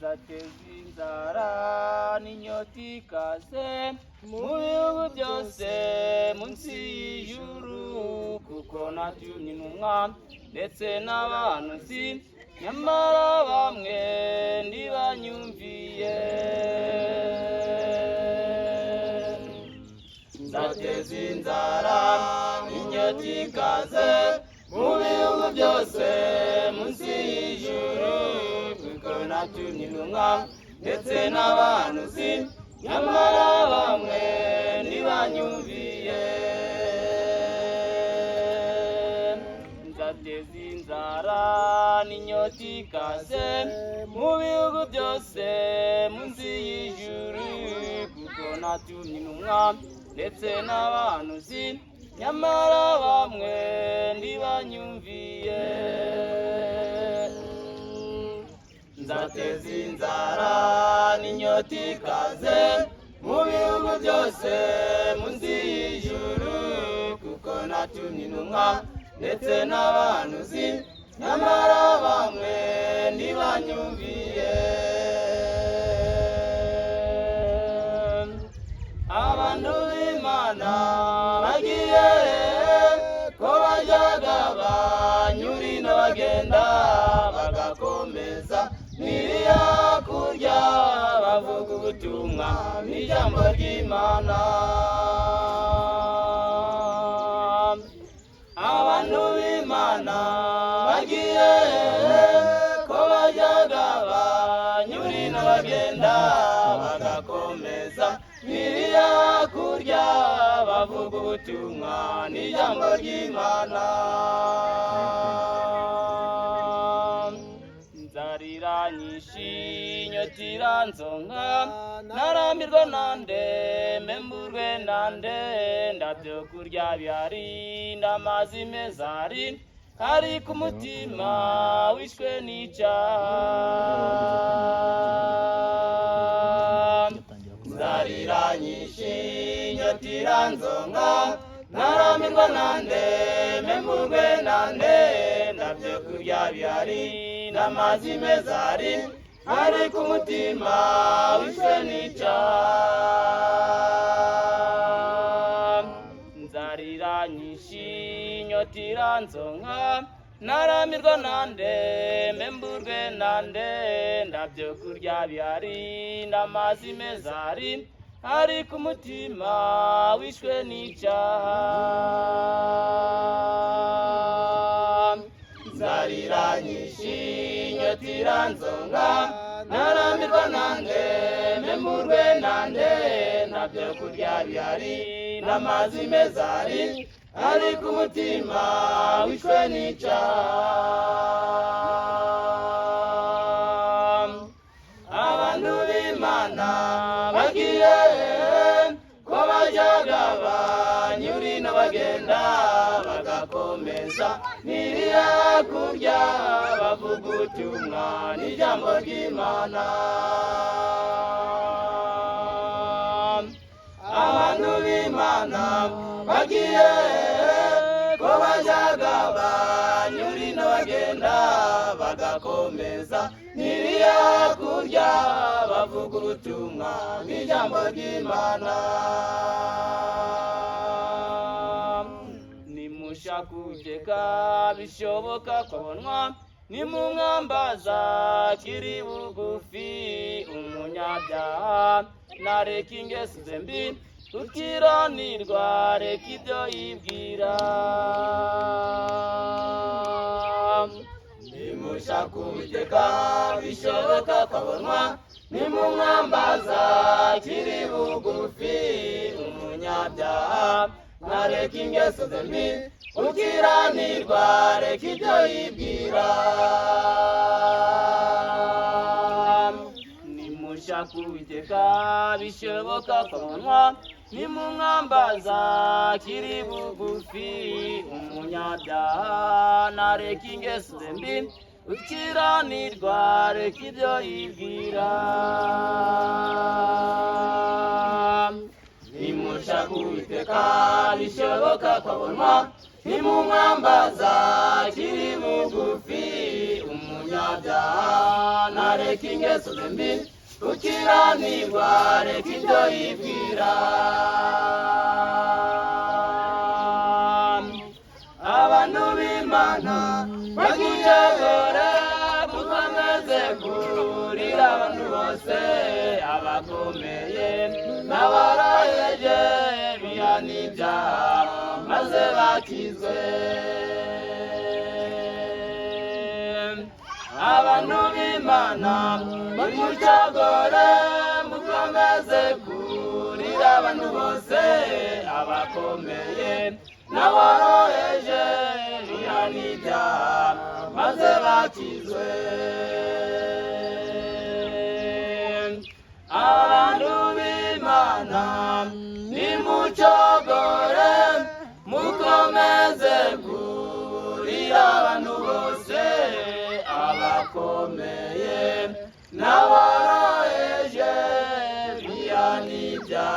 nzateza inzara n'inyota ikaze mu bihugu byose munsi y'ijuru, kuko natumye intumwa ndetse n'abahanuzi, nyamara bamwe ntibanyumviye. Nzateza inzara n'inyota ikaze mu bihugu byose munsi y'ijuru, kuko natumye intumwa ndetse n'abahanuzi, nyamara bamwe ntibanyumviye. Nzateza inzara n'inyota ikaze mu bihugu byose munsi y'ijuru, kuko natumye intumwa ndetse n'abahanuzi, nyamara bamwe ntibanyumviye. Nzateza inzara n'inyota ikaze mu bihugu byose munsi y'ijuru, kuko natumye intumwa ndetse n'abahanuzi, nyamara bamwe ntibanyumviye. Abantu b'Imana bagiye ko bajyaga banyura ino bagenda bagakomeza n'iriya kurya bavuga ubutumwa n'ijambo ry'Imana. Abantu b'Imana bagiye ko bajyaga banyura ino bagenda bagakomeza n'iriya kurya bavuga ubutumwa n'ijambo ry'Imana. Nzarira nyinshi inyota iranzonga, ntarambirwa nande mbemburwe nande, ndabyo kurya bihari n'amazi meza ari ku mutima wishwe n'icyaha. Nzarira nyinshi inyota iranzonga, ntarambirwa nande mbemburwe nande, ndabyo kurya bihari n'amazi meza ari ku mutima wishwe n'icyaha. Nzarira nyinshi inyota iranzonga, ntarambirwa nande mbemburwe nande, ndabyo kurya bihari n'amazi meza ari ku mutima wishwe n'icyaha. Nzarira nyinshi inyota iranzonga, ntarambirwa nande mbemburwe nande, ndabyo kurya bihari n'amazi meza ari ku mutima wishwe n'icyaha. Abantu b'Imana bagiye ko bajyaga banyura ino bagenda bagakomeza n'iriya kurya bavuga ubutumwa n'ijambo ry'Imana. Abantu b'Imana bagiye ko bajyaga banyura ino bagenda bagakomeza n'iriya kurya bavuga ubutumwa n'ijambo ry'Imana. Nimushaka Uwiteka bishoboka kubonwa, nimumwambaza akiri bugufi umunyabyaha, nareka ingeso ze mbi gukiranirwa, reka ibyo yibwira. Nimushaka Uwiteka bishoboka kubonwa, nimumwambaza akiri bugufi umunyabyaha, nareka ingeso ze mbi gukiranirwa, reka ibyo yibwira. Nimushaka Uwiteka bishoboka kubonwa, nimumwambaza akiri bugufi umunyabyaha, nareka ingeso ze mbi gukiranirwa, reka ibyo yibwira. Nimushaka Uwiteka bishoboka kubonwa, nimumwambaza akiri bugufi umunyabyaha, nareka reka ingeso ze mbi gukiranirwa reka ibyo yibwira abantu b'Imana bakijagora mukomeze kurira abantu bose abakomeye n'aboroheje bihana ibyaha maze bakizwe abantu b'Imana bakijagora mukomeze kurira abantu bose abakomeye n'aboroheje bihana ibyaha maze bakizwe abantu b'Imana nimucogore mukomeze kurira abantu bose abakomeye n'aboroheje bihana ibyaha